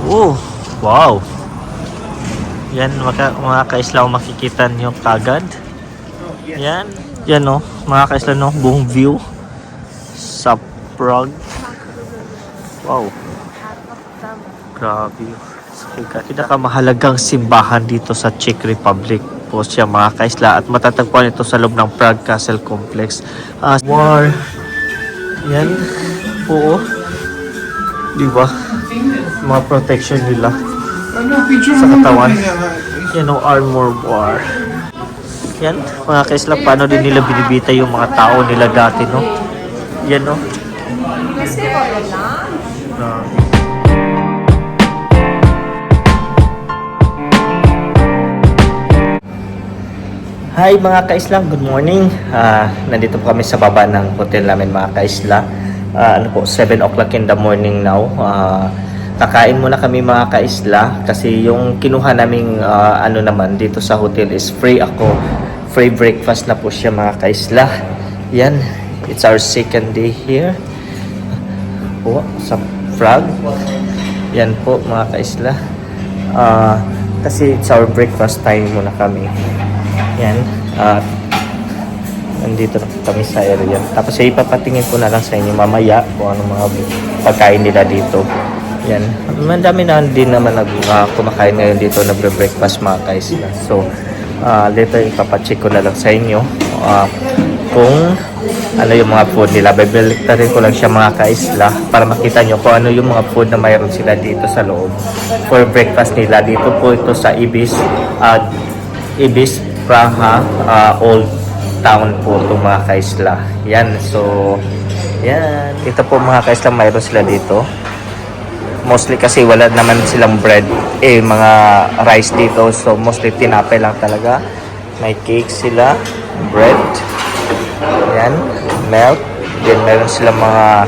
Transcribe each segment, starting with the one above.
Oh, wow. Yan, mga kaislaw, makikita nyo kagad. Yan. Yan o, mga kaislaw, no, buong view sa Prague. Wow. Grabe. Pinakamahalagang simbahan dito sa Czech Republic po siya, mga kaisla, at matatagpuan ito sa loob ng Prague Castle Complex. War. Yan po, di ba? Mga protection nila sa katawan. Yan o, armor war. Yan, mga kaisla, paano din nila binibita yung mga tao nila dati, no? Yan o. Hi mga kaisla, good morning. Nandito po kami sa baba ng hotel namin, mga kaisla. 7 o'clock in the morning now. Kakain muna kami, mga kaisla, kasi yung kinuha naming naman dito sa hotel is free free breakfast na po siya, mga kaisla. Yan, it's our second day here po sa Prague. Yan po, mga kaisla. Kasi it's our breakfast time muna kami. Yan, nandito na kami sa area. Tapos ipapatingin ko na lang sa inyo mamaya kung anong mga pagkain nila dito. Yan, madami na din naman kumakain ngayon dito, nagbe-breakfast, mga kaisla. So later ipapacheck ko na lang sa inyo kung ano yung mga food nila. Bibilitarin ko lang siya, mga kaisla, para makita nyo kung ano yung mga food na mayroon sila dito sa loob for breakfast nila. Dito po ito sa Ibis Praha Old Town po ito, mga kaisla. Yan, so yan, ito po, mga kaisla, mayroon sila dito. Mostly kasi wala naman silang bread, mga rice dito, so mostly tinapay lang talaga. May cake sila, bread, yan, milk, then meron silang mga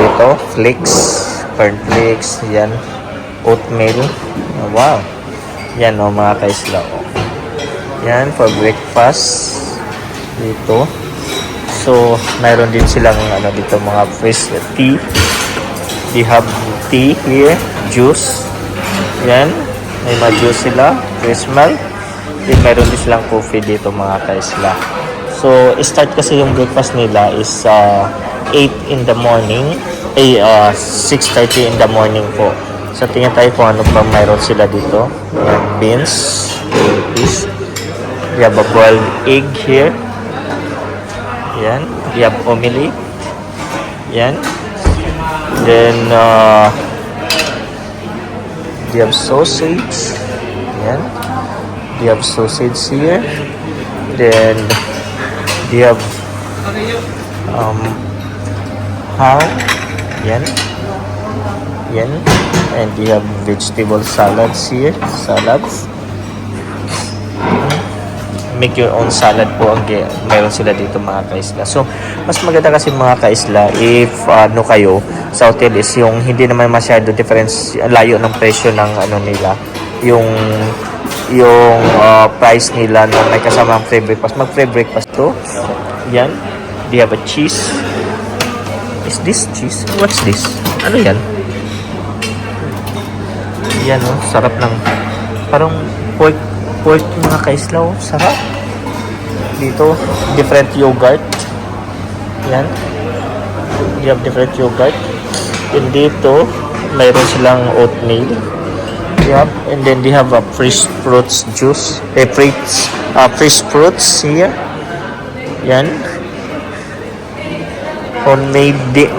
dito, flakes, corn flakes, yan, oatmeal. Wow, yan o, mga kaisla, yan, for breakfast dito. So mayroon din silang dito, mga fresh tea. They have tea here, juice. Yan, may mga juice sila, fresh milk. Then mayroon din silang coffee dito, mga kaisla. So start kasi yung breakfast nila is 8 in the morning, 6:30 in the morning po. So tingnan tayo kung ano pa mayroon sila dito. Yan, beans, fish. We have a boiled egg here. Yan. We have omelette. Yan. Then we have sausage. Yan. We have sausage here. Then we have ham. Yan. Yan. And we have vegetable salads here. Salads. Make your own salad po ang meron sila dito, mga kaisla. So mas maganda kasi, mga kaisla, if kayo sa hotel is yung hindi naman masyado difference, layo ng presyo ng nila, yung price nila na may kasama ang free breakfast. Mag free breakfast to. Yan, they have a cheese. Is this cheese? What's this? Ano yan? Yan, sarap ng parang pork, mga kaislaw, sarap. Dito, different yogurt. Yan. You have different yogurt. And dito, mayroon silang oatmeal. Yep. And then they have a fresh fruits juice. Fresh fruits here. Yan. Homemade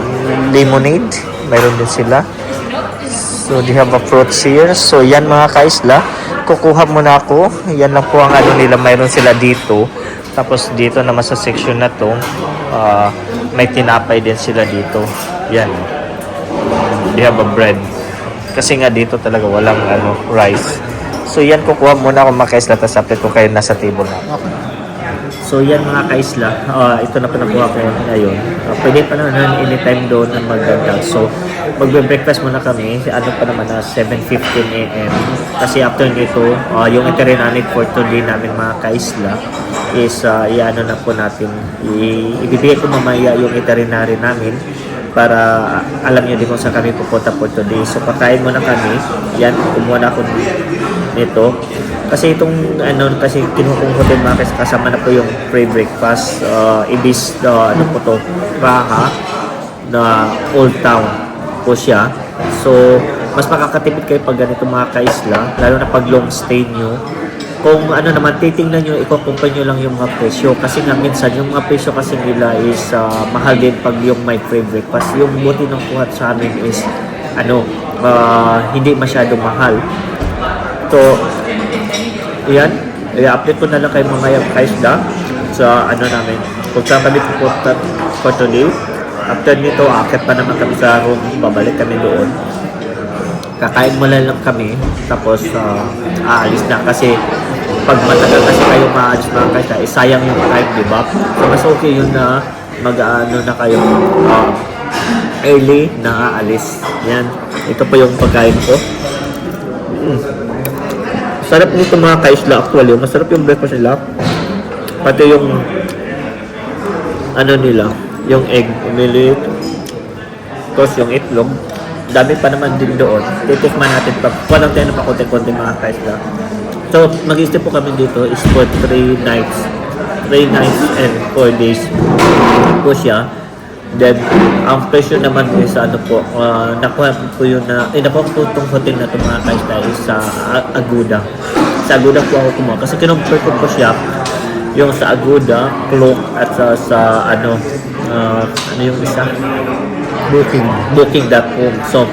lemonade. Mayroon din sila. So they have a fruits here. So yan, mga kaisla, kukuha muna ako. Yan lang po ang nila, mayroon sila dito. Tapos dito naman sa section na to, may tinapay din sila dito. Yan. They have a bread. Kasi nga dito talaga walang rice. So yan, kukuha muna ako, mga kaisla, tapos update ko kayo nasa table na. So yan, mga kaisla, ito na pinakuha ko ngayon. Pwede pa naman anytime doon na mag-vlog. So magbe-breakfast muna kami. Ano pa naman na 7:15 AM. Kasi after nito, yung itinerary for today namin, mga kaisla, is na po natin. Ibibigay ko mamaya yung itinerary namin para alam niyo din kung saan kami pupunta for today. So kakain muna kami. Yan, kumuha na ako nito. Kasi itong kasi kinuha kong hotel mga guys, kasama na po yung free breakfast. Ibis ano po to, Praha na Old Town po siya. So mas makakatipid kayo pag ganito mga kaisla, lalo na pag long stay nyo. Kung ano naman, titingnan nyo, i-compare nyo lang yung mga presyo. Kasi nga minsan, yung mga presyo kasi nila is mahal din pag yung may free breakfast. Yung buti ng kuhat sa amin is hindi masyadong mahal. So, yan. I-update ko na lang kayo mga kaisla sa namin. Kung saan kami pupunta for today. After nito, akit pa naman kami sa room. Babalik kami doon. Kakain mo lang kami. Tapos, aalis na kasi pag matagal kasi kayo maalis mga kaisla, sayang yung time, di ba? So, mas okay yun na na kayo early na aalis. Yan. Ito po yung pagkain ko. Sarap nito mga kaisla actually. Masarap yung breakfast nila. Pati yung nila, yung egg, umilit. Tapos yung itlog. Dami pa naman din doon. Titikman natin pa. Walang tayo na pakunti-kunti mga kaisla. So, mag-stay po kami dito is for 3 nights. 3 nights and 4 days po siya. Then, ang presyo naman is nakuha po yun nakuha po itong hotel na ito mga kaisla is sa Agoda. Sa Agoda po ako kumuha. Kasi kinumpare ko po siya yung sa Agoda, Klook at sa yung isa? Booking.com. So,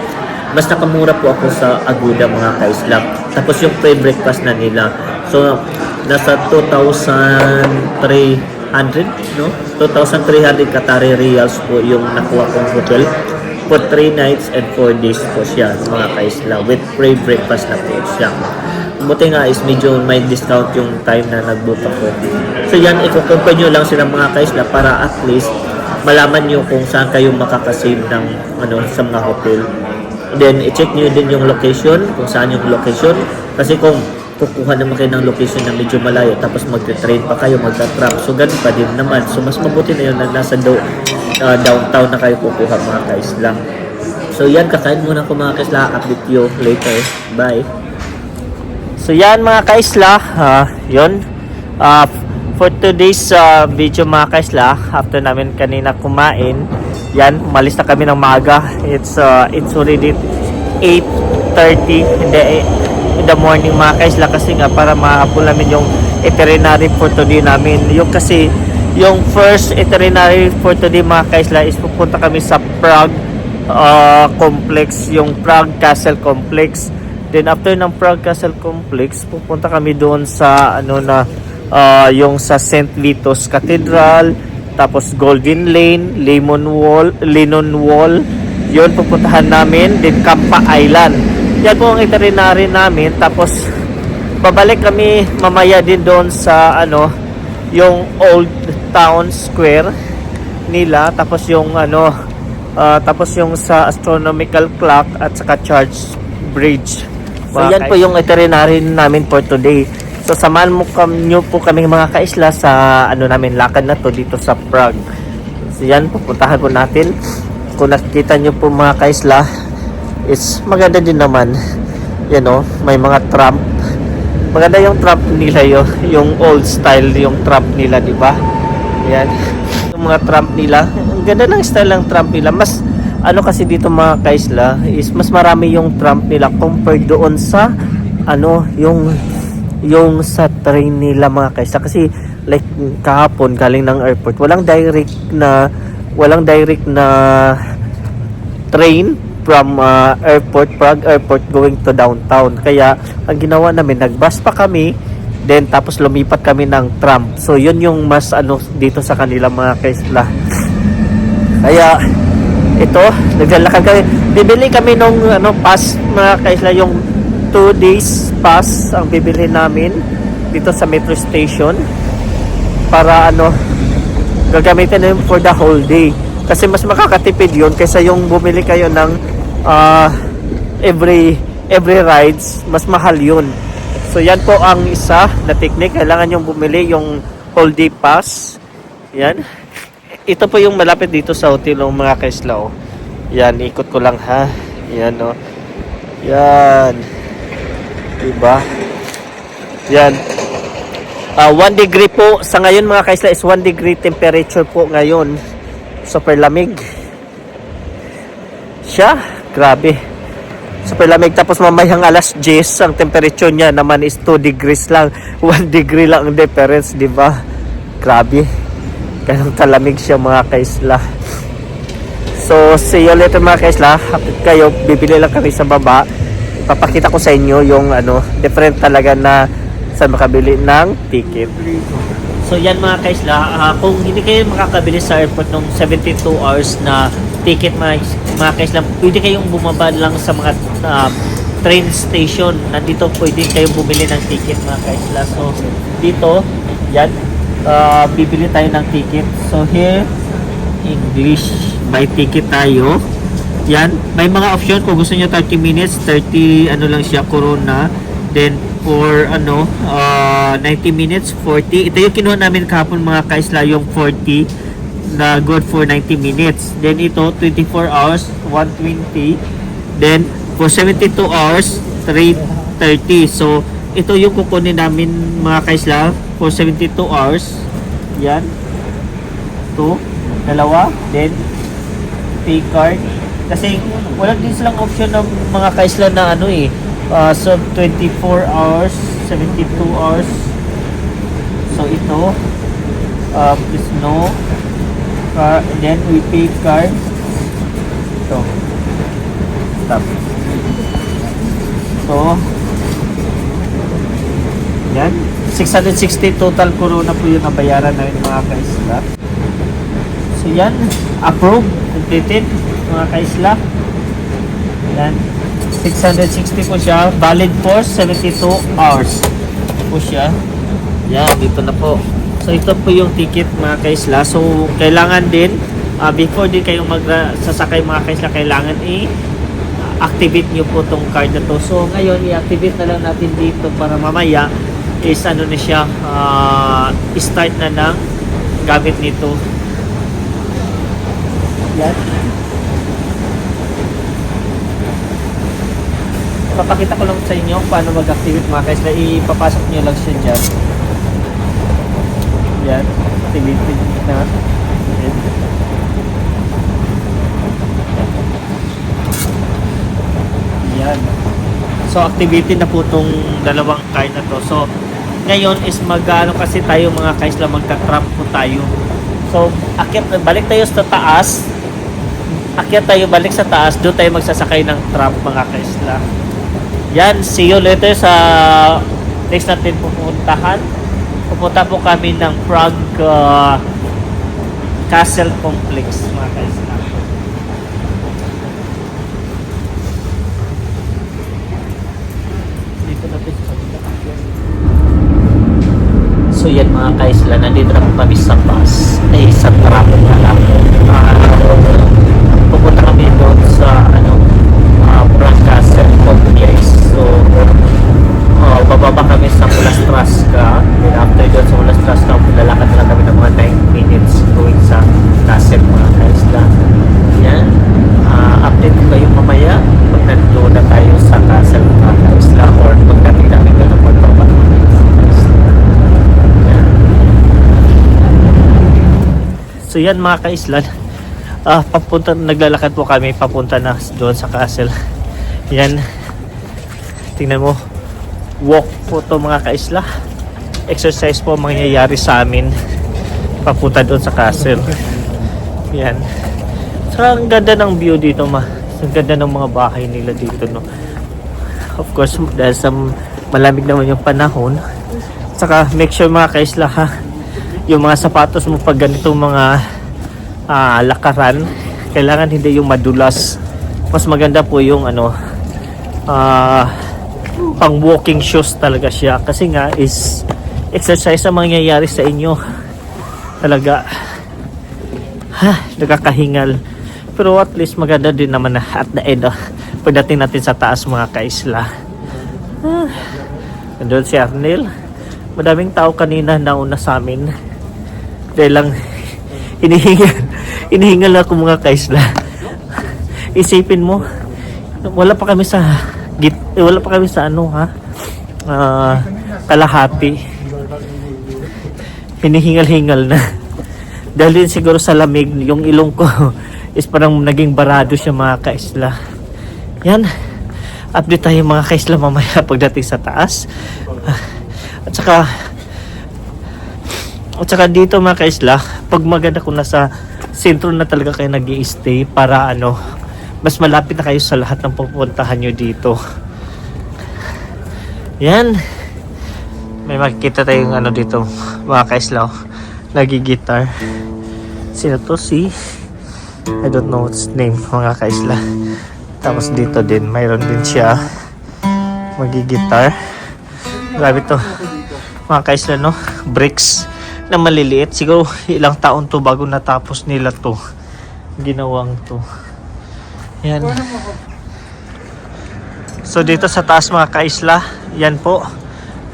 mas nakamura po ako sa Agoda mga kaisla. Tapos yung free breakfast na nila. So, nasa 2,300, no? 2,300 Qatari Riyals po yung nakuha kong hotel. For 3 nights and 4 days po siya mga kaisla. With free breakfast na po siya. Buti nga is medyo may discount yung time na nag-book ako. So yan, i-compare nyo lang sila mga kaisla para at least malaman nyo kung saan kayo makakasave ng sa mga hotel. Then, i-check nyo din yung location, kung saan yung location. Kasi kung kukuha naman kayo ng location na medyo malayo, tapos magte-train pa kayo, magta-tram. So, ganun pa din naman. So, mas mabuti na yun na nasa downtown na kayo kukuha mga kaisla. So, yan. Kakain muna ko mga kaisla. Update you later. Bye. So, yan mga kaisla. Yun. For today's video mga kaisla, after namin kanina kumain, yan, umalis na kami ng maaga. It's already 8:30 in the morning mga kaisla kasi nga para mahabol namin yung itinerary for today namin. Yung first itinerary for today mga kaisla is pupunta kami sa Prague complex, yung Prague Castle Complex. Then after ng Prague Castle Complex, pupunta kami doon sa yung sa St. Vitus Cathedral, tapos Golden Lane, Lennon Wall, yun pupuntahan namin. Then Campa Island, yan po ang itinerary namin. Tapos babalik kami mamaya din doon sa yung Old Town Square nila, tapos yung sa astronomical clock at saka Church Bridge. So yan po yung itinerary namin for today. So samahan nyo po kami mga kaisla sa namin lakad na to dito sa Prague. So yan, pupuntahan po natin. Kung nakikita nyo po mga kaisla, is maganda din naman. Yan may mga tramp. Maganda yung tramp nila yung old style yung tramp nila, di ba? Yan. Yung mga tramp nila, ang ganda ng style ng tramp nila. Mas kasi dito mga kaisla is mas marami yung tramp nila compared doon sa yung sa train nila mga kaisla. Kasi like kahapon galing ng airport, walang direct na train from Prague airport going to downtown. Kaya ang ginawa namin, nagbus pa kami, then tapos lumipat kami ng tram. So yun yung mas dito sa kanila mga kaisla. Kaya ito, naglalakad kami. Bibili kami nung pass mga kaisla, yung 2 days pass ang bibili namin dito sa metro station para gagamitin na yun for the whole day. Kasi mas makakatipid yun kaysa yung bumili kayo ng every rides, mas mahal yun. So yan po ang isa na technique. Kailangan yung bumili yung whole day pass. Yan. Ito po yung malapit dito sa hotel ng mga kaisla. Yan, ikot ko lang ha. Yan o. Yan. Diba? Yan. 1 degree po. Sa ngayon mga kaisla is 1 degree temperature po ngayon. Super lamig. Siya. Grabe. Super lamig. Tapos mamayang alas 10 ang temperature niya naman is 2 degrees lang. 1 degree lang ang difference. Diba? Grabe. Ganun talamig siya mga kaisla. So, see you later mga kaisla. Hapit kayo, bibili lang kami sa baba. Ipapakita ko sa inyo yung different talaga na saan makabili ng ticket. So, yan mga kaisla. Kung hindi kayo makakabili sa airport ng 72 hours na ticket mga kaisla, pwede kayong bumaba lang sa mga train station. Nandito pwede kayong bumili ng ticket mga kaisla. So, dito, yan. Bibili tayo ng ticket. So, here, English. Buy ticket tayo. Yan. May mga option kung gusto niyo 30 minutes, 30 lang siya corona. Then for 90 minutes, 40. Ito yung kinuha namin kahapon mga kaisla, yung 40 na good for 90 minutes. Then ito 24 hours, 120. Then for 72 hours, 330. So ito yung kukunin namin mga kaisla for 72 hours. Yan. Ito, dalawa. Then pay card kasi wala din silang option ng mga kaisla na so 24 hours 72 hours. So ito please no then we pay card. So stop. So yan 660 total corona po yung nabayaran namin mga kaisla. So yan, approve, completed mga kaisla. Yan, 660 po siya, valid for 72 hours po siya. Yan, dito na po. So ito po yung ticket mga kaisla. So kailangan din, before din kayong magsasakay mga kaisla, kailangan i-activate nyo po tong card na to. So ngayon, i-activate na lang natin dito para mamaya is na siya, start na ng gamit nito. Yan. Papakita ko lang sa inyo paano mag-activate mga kaisla. Ipapasok nyo lang siya dyan. Yan. Activated na. Yan. Yan. So, activated na po itong dalawang card na to. So, ngayon is kasi tayo mga kaisla, magka-tramp po tayo. So, balik tayo sa taas. Akyat tayo balik sa taas, doon tayo magsasakay ng tram mga kaisla. Yan, see you later sa next natin pupuntahan. Pupunta po kami ng Prague Castle Complex mga kaisla. Dito natin sa so yan mga kaisla, nandito na po kami sa bus. Sa tram na lang. Pupunta kami doon sa Prague Castle Complex. So bababa kami sa Mulastraska. Then after doon sa Mulastraska, lalakad na lang kami ng mga 9 minutes going sa castle mga kaisla. Yan. Update ko kayo mamaya pag nandoon na tayo sa castle mga kaisla or pagdating namin doon ng pagbaba. So yan mga kaisla, naglalakad po kami papunta na doon sa castle. Yan, tingnan mo, walk po to mga kaisla. Exercise po mangyayari sa amin papunta doon sa castle. Yan, so ang ganda ng view dito ang ganda ng mga bahay nila dito, no. Of course dahil sa malamig naman yung panahon. Saka make sure mga kaisla yung mga sapatos mo pag ganitong mga lakaran, kailangan hindi yung madulas. Mas maganda po yung pang walking shoes talaga siya, kasi nga is exercise ang mangyayari sa inyo talaga. Nakakahingal, pero at least maganda din naman at the end pagdating natin sa taas mga kaisla. Nandun si Arnel, madaming tao kanina nauna sa amin dahil lang hinihingal ako mga kaisla. Isipin mo, wala pa kami sa wala pa kami sa ano ha, kalahati. Hinihingal-hingal na. Dahil din siguro sa lamig, yung ilong ko is parang naging barado siya mga kaisla. Yan. Update tayo mga kaisla mamaya pagdating sa taas. At saka dito mga kaisla, pag maganda kung nasa sentro na talaga kayo nag-i-stay para ano, mas malapit na kayo sa lahat ng pupuntahan nyo dito. Yan. May makikita tayong ano dito mga kaisla, nagi-guitar. Sino to? I don't know what's name mga kaisla. Tapos dito din mayroon din siya magi-guitar. Grabe to mga kaisla, no? Bricks na maliliit. Siguro ilang taon to bago natapos nila to, ginawang to. Yan. So dito sa taas mga kaisla, yan po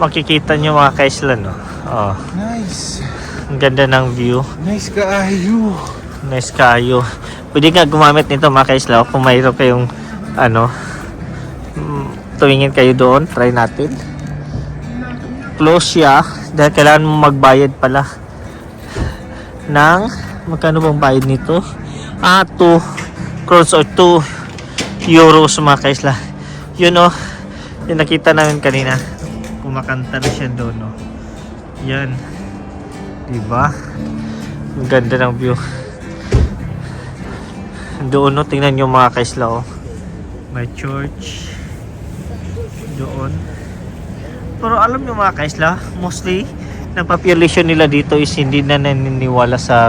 makikita nyo mga kaisla, no? Oh. Nice. Ang ganda ng view. Nice kaayo. Nice kayo. Pwede nga gumamit nito mga kaisla kung mayroon kayong ano, tumingin kayo doon. Try natin. Close siya dahil kailangan mo magbayad pala ng, magkano bang bayad nito? 2 crores or 2 euros mga kaisla. Yun o, yung nakita namin kanina, kumakanta na siya doon, no? Yan, diba? Ang ganda ng view doon, no? Tingnan nyo mga kaisla, oh. May church doon. Pero alam nyo mga kaisla, mostly ng population nila dito is hindi na naniniwala sa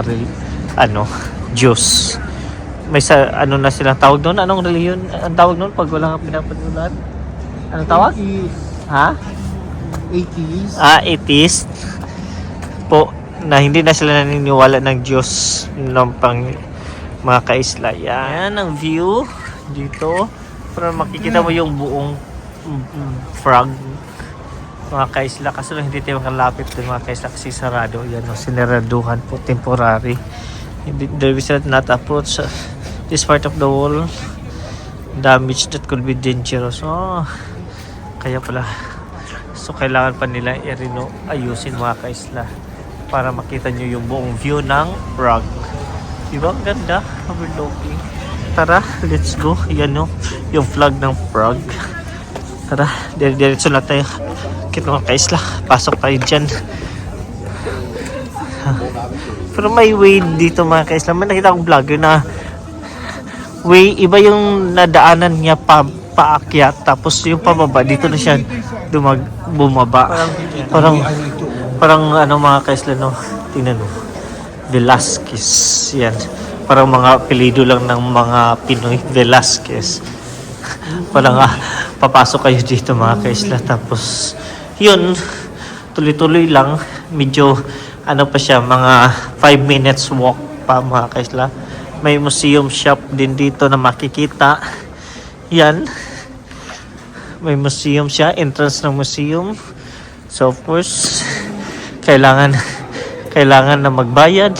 ano, Diyos. May sa ano na silang tawag doon. Anong reliyon ang tawag doon pag wala kang pinapatulan? Anong tawag? Ha? Atheist. Atheist po, na hindi na sila naniniwala ng Diyos ng pang mga kaisla. Yan ang view dito. Para makikita mo yung buong frog mga kaisla. Kaso lang hindi tayo makalapit din mga kaisla kasi sarado. Yan o, sinaraduhan po, temporary. The visitor not approach this part of the wall. Damage that could be dangerous. Oh, kaya pala. So kailangan pa nila ayusin mga kaisla para makita nyo yung buong view ng frog. Diba? Ang ganda. Overlooking. Tara, let's go. Yan o, yung flag ng frog. Tara, diretso na tayo. Kita mga kaisla, pasok tayo dyan. Pero may way dito mga kaisla. May nakita akong vlogger na way, iba yung nadaanan niya paakyat. Tapos yung pababa, dito na siya bumaba. Parang ano mga kaisla, no? Tingnan mo. Velasquez. Yan. Parang mga apelido lang ng mga Pinoy. Velasquez. Parang papasok kayo dito mga kaisla. Tapos yun, tuloy-tuloy lang. Medyo ano pa siya, mga 5 minutes walk pa mga kaisla. May museum shop din dito na makikita. Yan. May museum siya, entrance ng museum. So of course, kailangan na magbayad.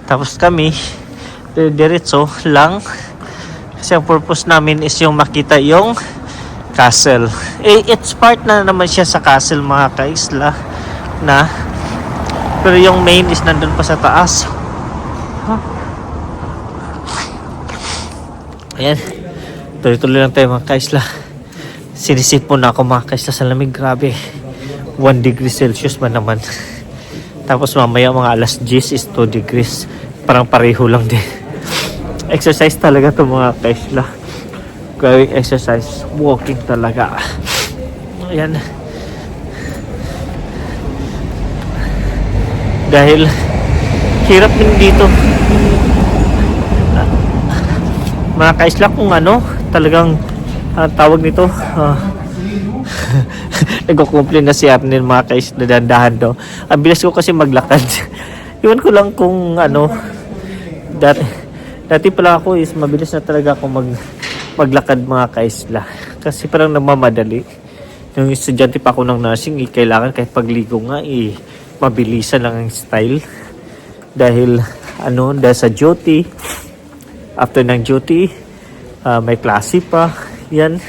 Tapos kami diretso lang kasi ang purpose namin is yung makita yung castle. It's part na naman siya sa castle mga kaisla na, pero yung main is nandun pa sa taas. Ayan, tuloy-tuloy lang tayo mga kaisla. Sinisipon na ako mga kaisla sa lamig. Grabe, 1 degree Celsius man naman. Tapos mamaya mga alas 10 is 2 degrees. Parang pareho lang din. Exercise talaga to mga kaisla. Gawing exercise. Walking talaga. Ayan. Dahil hirap din dito. Mga kaisla, kung ano, talagang tawag nito, nagko-complain na si Arnel mga kaisla, dandahan daw. Ang bilis ko kasi maglakad. Iwan ko lang kung ano, dati pala ako is mabilis na talaga ako maglakad mga kaisla. Kasi parang nagmamadali. Yung estudyante pa ako ng nursing, kailangan kahit pagligo nga, mabilisan lang ang style. Dahil sa duty, after ng duty, May klase pa. Yan.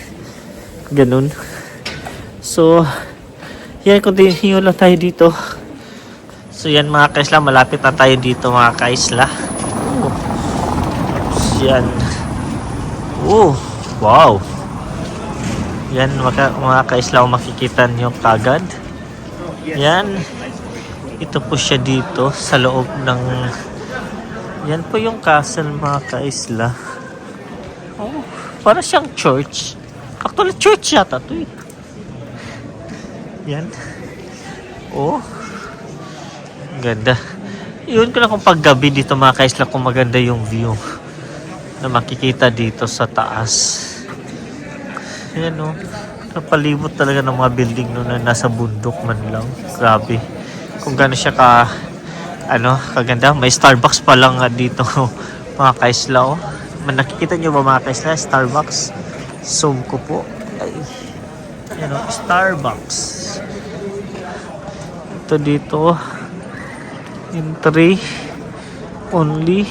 Ganun. So, yan, continue lang tayo dito. So, yan mga kaisla, malapit na tayo dito mga kaisla. Yan. Oh, wow. Yan mga kaisla, makikita nyo kagad. Yan. Ito po siya dito sa loob ng... Yan po yung castle mga kaisla. Oh, para siyang church. Actually, church yata ito eh. Yan. Oh. Ganda. Yun ko lang kung paggabi dito mga kaisla kung maganda yung view na makikita dito sa taas. Yan o. Napalibot talaga ng mga building no, na nasa bundok man lang. Grabe. Kung gano'n siya kaganda. May Starbucks pa lang dito mga kaisla o. Nakikita nyo ba mga kaisla? Starbucks. Zoom ko po. Ay. Yan o. Starbucks. Ito dito. Entry. Only.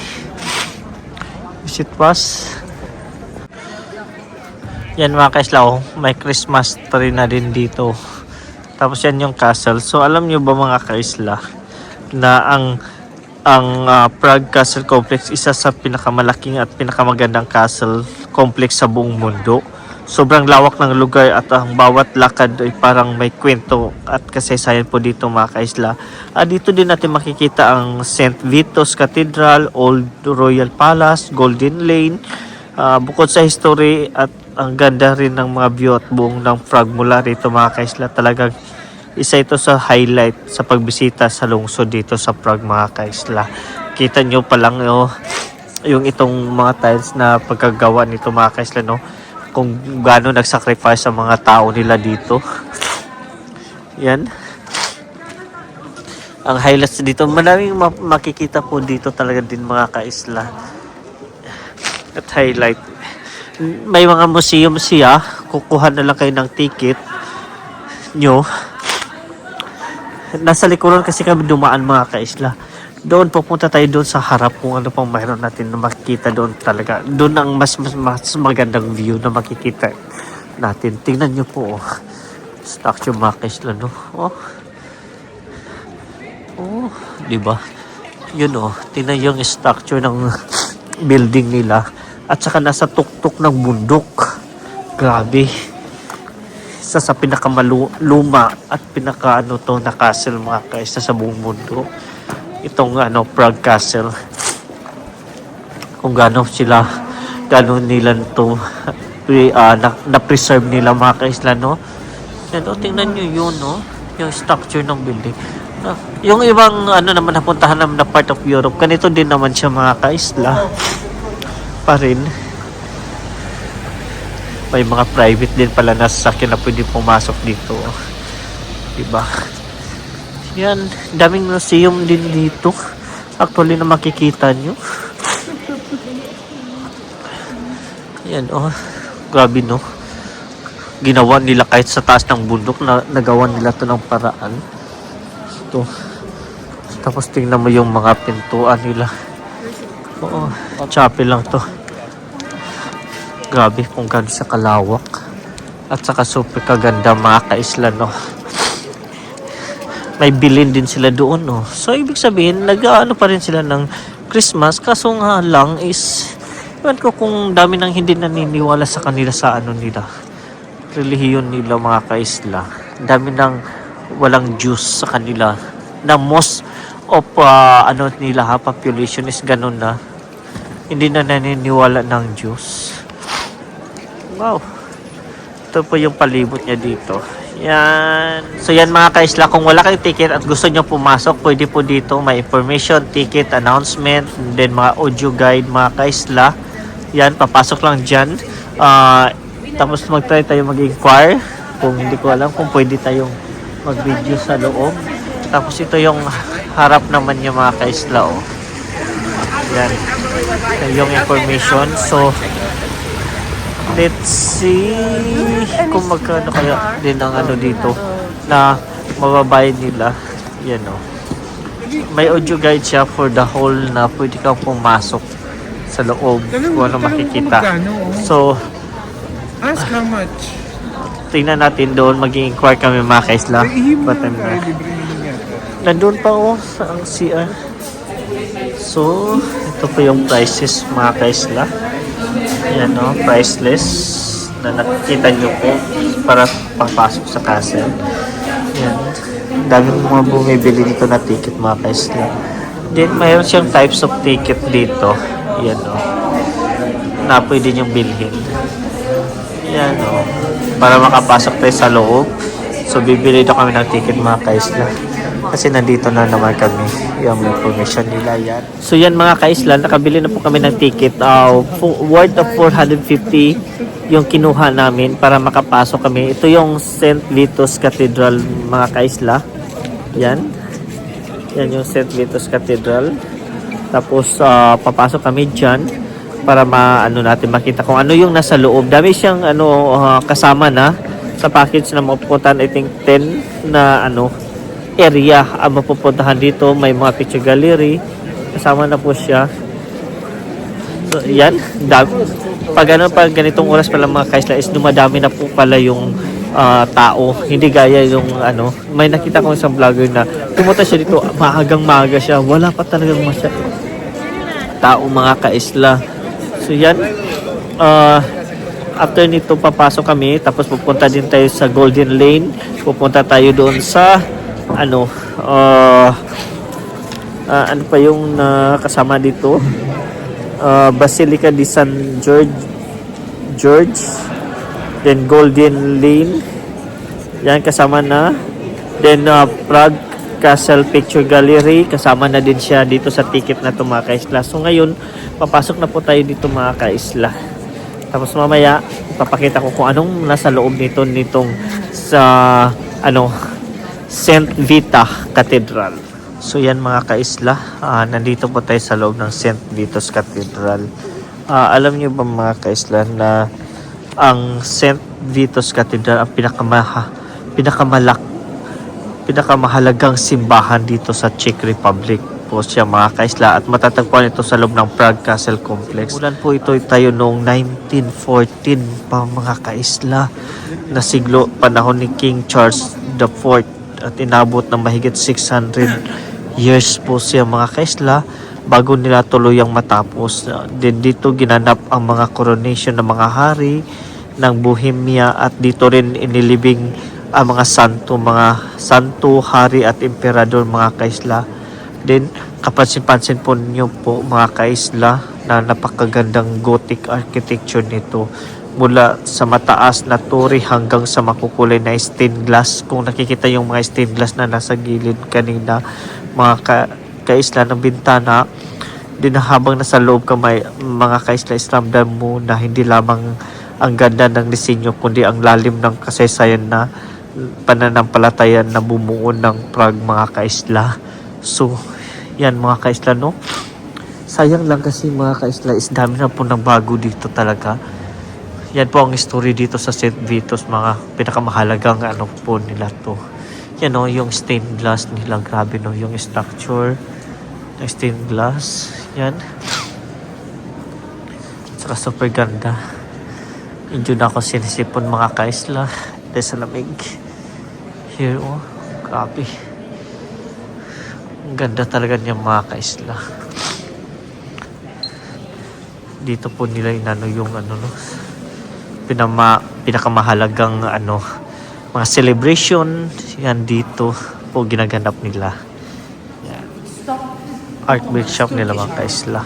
Visit pass. Yan mga kaisla, may Christmas tree na din dito. Tapos yan yung castle. So alam nyo ba mga kaisla na ang Prague Castle Complex isa sa pinakamalaking at pinakamagandang castle complex sa buong mundo. Sobrang lawak ng lugar at ang bawat lakad ay parang may kwento at kasaysayan po dito mga kaisla. Dito din natin makikita ang St. Vitus Cathedral, Old Royal Palace, Golden Lane. Bukod sa history at ang ganda rin ng mga view at buong ng Prague mula rito mga kaisla. Talagang isa ito sa highlight sa pagbisita sa lungsod dito sa Prague mga kaisla. Kita nyo pa lang yung itong mga tiles na pagkagawa nito mga kaisla no. Kung gaano nagsacrifice sa mga tao nila dito. Yan. Ang highlights dito, maraming makikita po dito talaga din mga kaisla. At highlight. May mga museum siya. Kukuha na lang kayo ng ticket nyo. Nasa likuran kasi kami dumaan mga kaisla. Doon pupunta tayo doon sa harap kung ano pang mayroon natin na makikita doon talaga. Doon ang mas magandang view na makikita natin. Tingnan nyo po. Statue mga kaisla no. Oh, di ba? Yun tingnan yung structure ng building nila. At saka nasa tuktok ng bundok. Grabe. Isa sa pinakamaluma at na castle mga kaisla sa buong mundo. Itong Prague Castle. Kung gano'n nila ito na-preserve nila mga kaisla no. Yan tingnan nyo yun yung structure ng building. Yung ibang naman napuntahan naman na part of Europe, ganito din naman siya mga kaisla pa rin. May mga private din pala na sasakyan na pwede pumasok dito. Diba? Yan, daming museum din dito. Actually na makikita nyo. Yan grabe no. Ginawa nila kahit sa taas ng bundok na nagawa nila to ng paraan. Ito. Tapos tingnan mo yung mga pintuan nila. Chapel lang to. Grabe kung gaano sa kalawak. At saka super kaganda mga kaisla no. May bilin din sila doon So ibig sabihin nag-aano pa rin sila ng Christmas kaso nga lang is ewan ko kung dami nang hindi naniniwala sa kanila sa nila relihiyon nila mga kaisla. Dami nang walang Jews sa kanila na most of nila population is ganun na hindi na naniniwala ng Jews. Wow. Ito po yung palibot niya dito. Yan. So yan mga kaisla, kung wala kayong ticket at gusto nyo pumasok, pwede po dito. May information, ticket, announcement, then mga audio guide mga kaisla. Yan, papasok lang dyan. Tapos mag-try tayo mag-inquire. Kung hindi ko alam kung pwede tayong mag-video sa loob. Tapos ito yung harap naman yung mga kaisla Yan. Yung information. So, let's see kung magkano kaya din ang dito na mababayad nila. Yan May audio guide siya for the whole na pwede kang pumasok sa loob kung ano makikita. Magkano, oh. So, Ask how much. tingnan natin doon, mag-i-inquire kami mga kaisla. Ihimo What lang time tayo, na? libre yun yata. Nandun pa oh, sa ang CR. So, ito po yung prices mga kaisla. Yan oh, priceless na nakikita nyo po para pangpasok sa castle. Yan. Daming mga bumibili dito na ticket mga kaisla. Then, mayroon siyang types of ticket dito. Yan oh. Na pwede nyo bilhin. Yan o. Para makapasok tayo sa loob. So, bibili daw kami ng ticket mga kaisla. Kasi nandito na naman kami. Yung information nila yan. So, yan mga kaisla. Nakabili na po kami ng ticket. Worth of 450 yung kinuha namin para makapasok kami. Ito yung St. Vitus Cathedral mga kaisla. Yan. Yan yung St. Vitus Cathedral. Tapos, papasok kami dyan para natin makita kung ano yung nasa loob. Dami siyang kasama na sa package na mapupuntahan. I think 10 na area ang mapupuntahan dito. May mga picture gallery. Kasama na po siya. So, yan. Pag ganitong oras pala mga kaisla is dumadami na po pala yung tao. Hindi gaya yung may nakita ko isang vlogger na pumunta siya dito, maagang-maaga siya. Wala pa talagang tao mga kaisla. So yan, after nito papasok kami, tapos pupunta din tayo sa Golden Lane, pupunta tayo doon sa ano pa yung kasama dito, Basilica di San George, then Golden Lane, yan kasama na, then Prague Castle Picture Gallery, kasama na din siya dito sa ticket na ito mga kaisla. So ngayon, papasok na po tayo dito mga kaisla. Tapos mamaya, ipapakita ko kung anong nasa loob nitong sa St. Vita Cathedral. So yan mga kaisla, nandito po tayo sa loob ng St. Vitus Cathedral. Alam niyo ba mga kaisla na ang St. Vitus Cathedral ang pinakamahalagang simbahan dito sa Czech Republic po siya mga kaisla, at matatagpuan ito sa loob ng Prague Castle Complex. Ulan po ito tayo noong 1914 pa mga kaisla, na siglo panahon ni King Charles IV, at inabot ng mahigit 600 years po siya mga kaisla bago nila tuluyang matapos. Din dito ginanap ang mga coronation ng mga hari ng Bohemia, at dito rin inilibing ang mga santo, hari at emperador mga kaisla. Then kapansin-pansin po niyo po mga kaisla na napakagandang Gothic architecture nito, mula sa mataas na turi hanggang sa makukulay na stained glass. Kung nakikita yung mga stained glass na nasa gilid kanina mga kaisla ng bintana, din habang nasa loob ka may mga kaisla, isramdam mo na hindi lamang ang ganda ng disenyo kundi ang lalim ng kasaysayan na pananampalataya na bumuo ng Prague mga kaisla. So yan mga kaisla no, sayang lang kasi mga kaisla is dami na po ng bago dito talaga. Yan po ang story dito sa St. Vitus, mga pinakamahalagang po nila to. Yan no, yung stained glass nila, grabe no, yung structure ng stained glass. Yan, saka super ganda. Medyo na ako sinisipon mga kaisla dahil sa lamig. Here oh, grabe. Ang ganda talaga niya mga kaisla. Dito po nila yung pinakamahalagang mga celebration. Yan dito po ginaganap nila. Yan. Art workshop nila mga kaisla.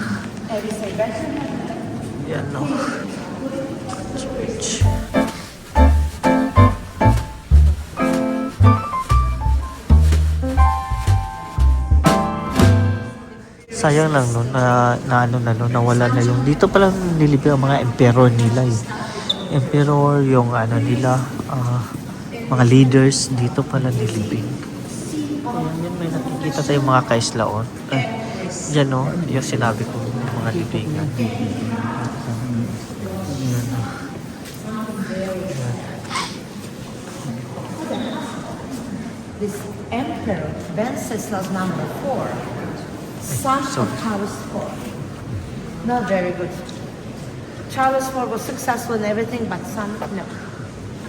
Yan no. Church. Sayang lang no, nawala na yung dito palang nilibing ang mga emperor nila emperor, yung nila mga leaders dito pala nilibing. Yan may nakikita tayong mga kaislaon. Yan no, yung sinabi ko mga libingan. Yan no. This emperor, Wenceslas number 4, son of Taras IV, Not very good. Charles Ford was successful in everything, but son, no.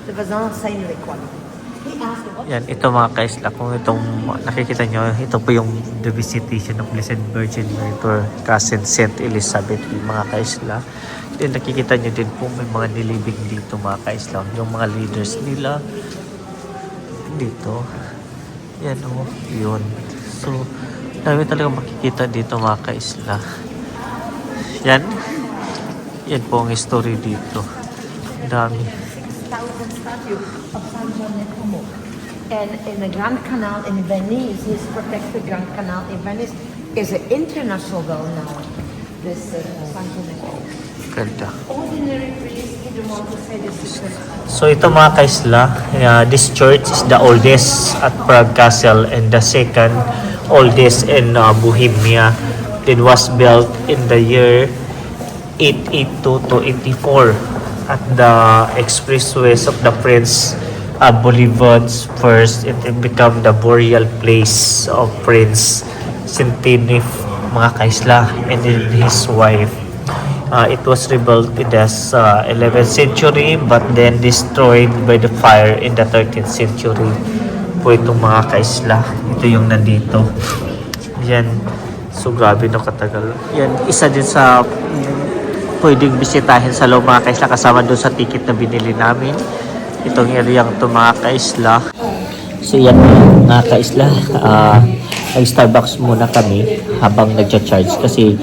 There was not the same quality. He asked me, what Yan, ito mga kaisla, kung itong nakikita nyo, ito po yung the visitation of Blessed Virgin Mary to her cousin Saint Elizabeth, yung mga kaisla. Then nakikita nyo din po may mga nilibing dito mga kaisla, yung mga leaders nila dito. Yan o, yun. So, dami talaga makikita dito mga kaisla. Yan. Yan po ang history dito. Dami. 6,000 statue of San John Nepomuceno. And in the Grand Canal in Venice, his protected Grand Canal in Venice is an international well-known. This San John Nepomuceno. Ganda. Ordinary priest, he didn't want to say this because So ito mga kaisla, this church is the oldest at Prague Castle and the second oldest in Bohemia. It was built in the year 882 to 84 at the expressways of the Prince Bolivar's first. It became the burial place of Prince Centenif mga kaisla and his wife. It was rebuilt in the 11th century but then destroyed by the fire in the 13th century po itong mga kaisla. Ito yung nandito. Yan. So grabe no katagal. Yan, isa din sa pwedeng bisitahin sa loob mga kaisla kasama doon sa ticket na binili namin. Itong area ito mga kaisla. So yan mga kaisla. Nag-Starbucks muna kami habang nagcha-charge kasi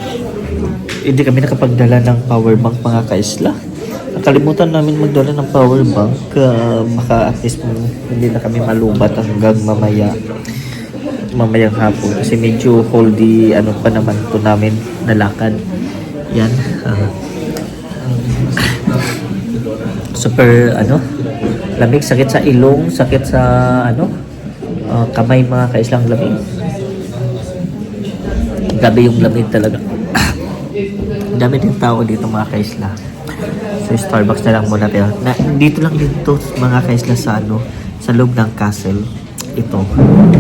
hindi kami nakapagdala ng power bank mga kaisla. Nakalimutan namin magdala ng power bank. Baka at least hindi na kami malubat hanggang mamayang hapon. Kasi medyo holdy ano pa naman to namin nalakad. Yan. Super lamig, sakit sa ilong, sakit sa kamay mga kaislang lamig. Grabe yung lamig talaga. Dami din tao dito mga kaisla. So Starbucks na lang muna tayo. Dito lang dito mga kaisla sa sa loob ng castle. Ito,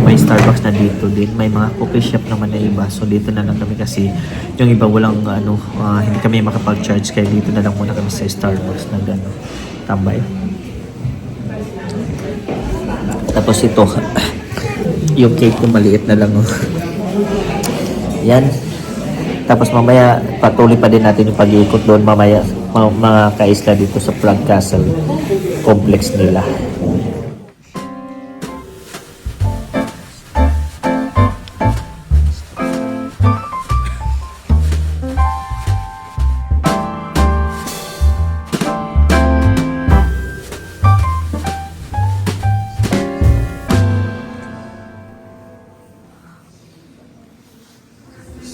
may Starbucks na dito din. May mga coffee shop naman na iba. So dito na lang kami kasi yung iba walang hindi kami makapag-charge kaya dito na lang muna kami sa Starbucks na tambay. Tapos ito, yung cake ko maliit na lang. Yan. Tapos mamaya patuloy pa din natin yung pag-iikot doon mamaya mga kaisla dito sa Prague Castle complex nila.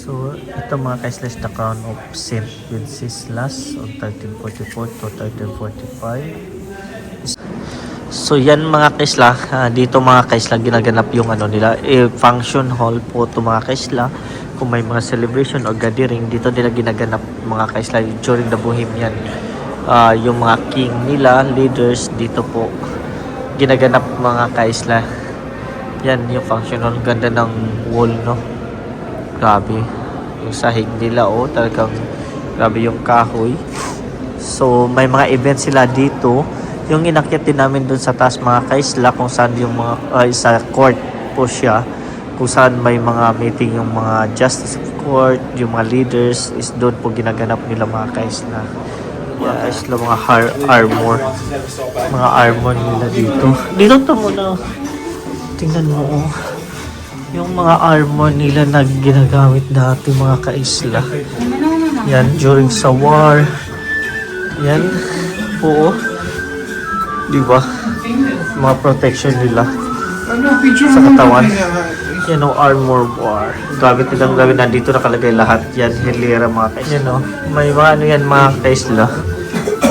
So, ito mga kaisla is the crown of Saint Wenceslas on 1344 to 1345. So, yan mga kaisla. Dito mga kaisla ginaganap yung nila. Function hall po ito mga kaisla. Kung may mga celebration o gathering, dito nila ginaganap mga kaisla during the Bohemian. Yung mga king nila, leaders, dito po ginaganap mga kaisla. Yan yung function hall. Ganda ng wall, no? Grabe. Yung sahig nila, talagang grabe yung kahoy. So, may mga events sila dito. Yung inakyat din namin dun sa taas mga kaisla, kung saan yung mga, sa court po siya. Kung saan may mga meeting yung mga justice of court, yung mga leaders, is doon po ginaganap nila mga kaisla. Mga kaisla, mga armor. Mga armor nila dito. Dito to muna. Tingnan mo, yung mga armor nila na ginagamit dati mga kaisla. Yan, during sa war. Yan. Oo. Diba? Mga protection nila sa katawan. Yan o, armor war. Gamit nilang gawin. Nandito nakalagay lahat. Yan, hilera mga kaisla. Yan o. May mga yan mga kaisla.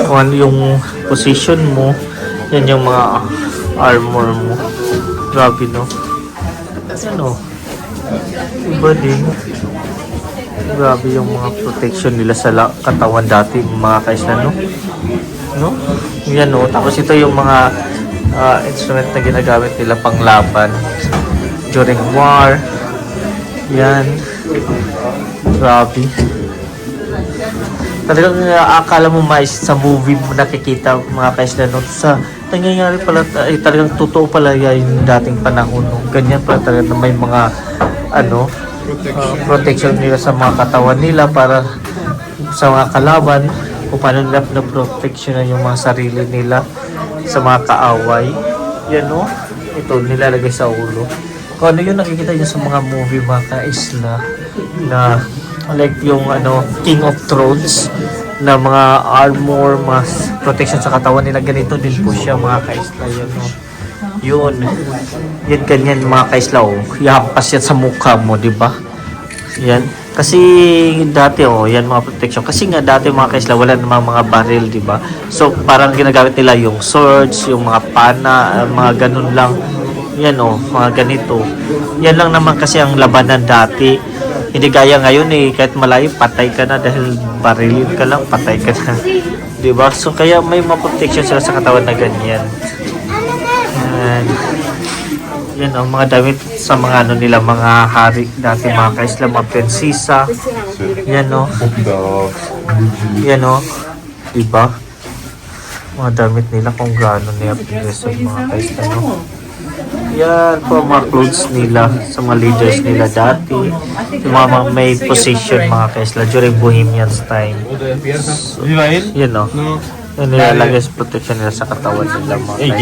Kung ano yung position mo, yan yung mga armor mo. Grabe no. Iba din. Grabe yung mga protection nila sa katawan dati mga kaisla, no? Yan, no? Tapos ito yung mga instrument na ginagamit nila panglaban during war. Yan. Grabe. talagang akala mo sa movie mo nakikita mga kaisla no, sa nangyayari pala talagang totoo pala yung dating panahon no. Ganyan pala talaga na may mga protection nila sa mga katawan nila para sa mga kalaban kung paano nila na protection yung mga sarili nila sa mga kaaway. Yan no, ito nilalagay sa ulo. Kung ano yung nakikita nyo sa mga movie mga kaisla na like yung King of Thrones na mga armor, mga protection sa katawan nila, ganito din po siya mga kaisla. Yan no, yun yan ganyan mga kaisla oh, yahampas yan sa mukha mo, di ba? Yan kasi dati yan mga protection kasi nga dati mga kaisla wala namang mga baril, di ba? So parang ginagamit nila yung swords, yung mga pana, mga ganun lang. Yan mga ganito. Yan lang naman kasi ang labanan dati. Hindi gaya ngayon kahit malayo patay ka na dahil barilin ka lang, patay ka na. 'Di ba? So kaya may mga protection sila sa katawan na ganyan. Yan mga damit sa mga nila, mga hari dati mga kaisla, mga prinsesa. Yan Yan 'di ba? Mga damit nila kung gaano nila pinuso mga kaisla Yan po mga clothes nila sa mga leaders nila dati. Yung mga may position mga kaisla during Bohemian's time. So, yan Yan nilalagay sa protection nila sa katawan nila mga kaisla.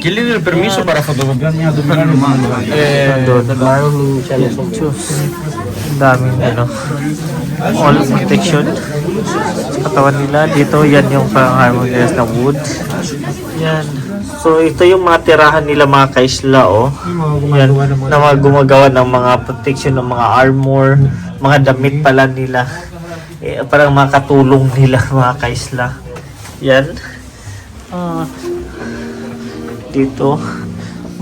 ¿Quién le dio el permiso para fotocopiar mi abdominal humano? Ang daming all protection sa katawan nila. Dito yan yung pang-harmonize na wood. Yan. So ito yung mga tirahan nila mga kaisla yan, na mga gumagawa ng mga protection ng mga armor, mga damit pala nila. Parang mga katulong nila mga kaisla. Yan. Dito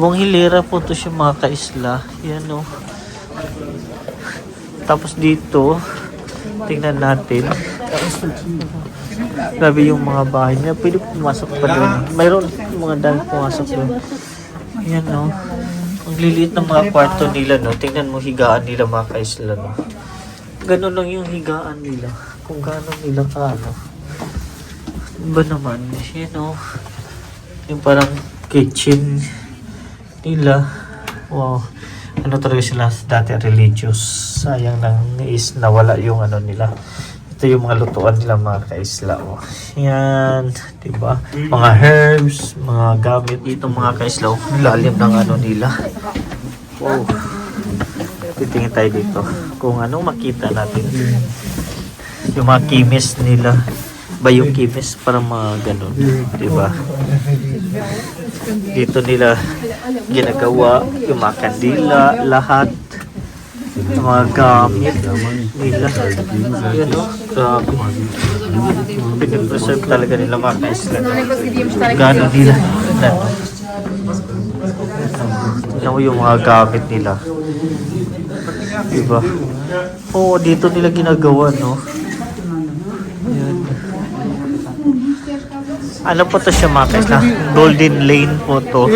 buong hilera po to siya mga kaisla. Yan Tapos dito tingnan natin. Grabe yung mga bahay niya. Pwede pumasok pa doon. Mayroon mga daan pumasok doon. Yan ang liliit ng mga kwarto nila Tingnan mo higaan nila mga kaisla Ganun lang yung higaan nila. Kung gaano nila ba naman? Yan yung parang kitchen nila. Wow. Talaga sila dati religious. Sayang lang is nawala yung nila. Ito yung mga lutuan nila mga kaisla Yan, diba? Mga herbs, mga gamit dito mga kaisla lalim ng nila. Wow. Titingin tayo dito kung makita natin. Yung mga kimis nila. Yung kimis para mga ganun, diba? Dito nila ginagawa yung mga kandila, lahat. Yung mga gamit nila. Yan grabe. Pinipreserve talaga nila mga kaisla. Gano'n nila. Tignan mo yung mga gamit nila. Diba? Dito nila ginagawa, Yan. Ano po to siya mga kaisla? Golden Lane po to.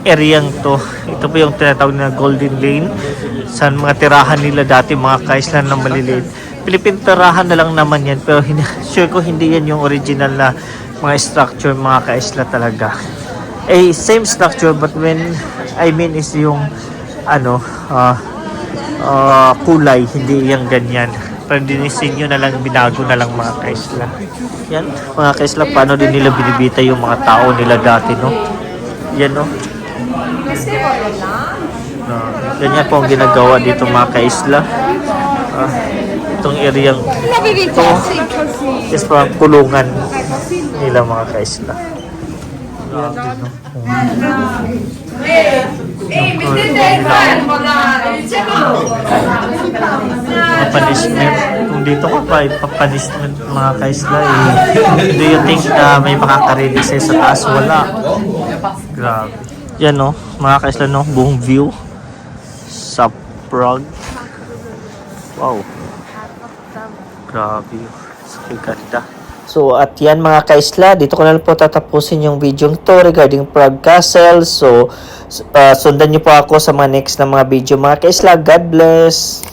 Areang to. Ito po yung tinatawag na Golden Lane. Sa mga tirahan nila dati mga kaisla na maliliit. Philippine tirahan na lang naman yan. Pero sure ko hindi yan yung original na mga structure mga kaisla talaga. Same structure but when I mean is yung kulay. Hindi yung ganyan. Pero dinisenyo na lang, binago na lang mga kaisla. Yan, mga kaisla, paano din nila binibita yung mga tao nila dati, Yan, ganyan po ang ginagawa dito mga kaisla. Itong area ito is parang kulungan nila mga kaisla. Punishment. Kung dito ka pa ipapunishment mga kaisla do you think na may makakarinig sa'yo sa taas? Wala. Grabe. Yan mga kaisla buong view sa Prague. Wow. Grabe. Sa ganda. So at yan mga kaisla, dito ko na lang po tatapusin yung video to regarding Prague Castle. So sundan nyo po ako sa mga next na mga video mga kaisla. God bless!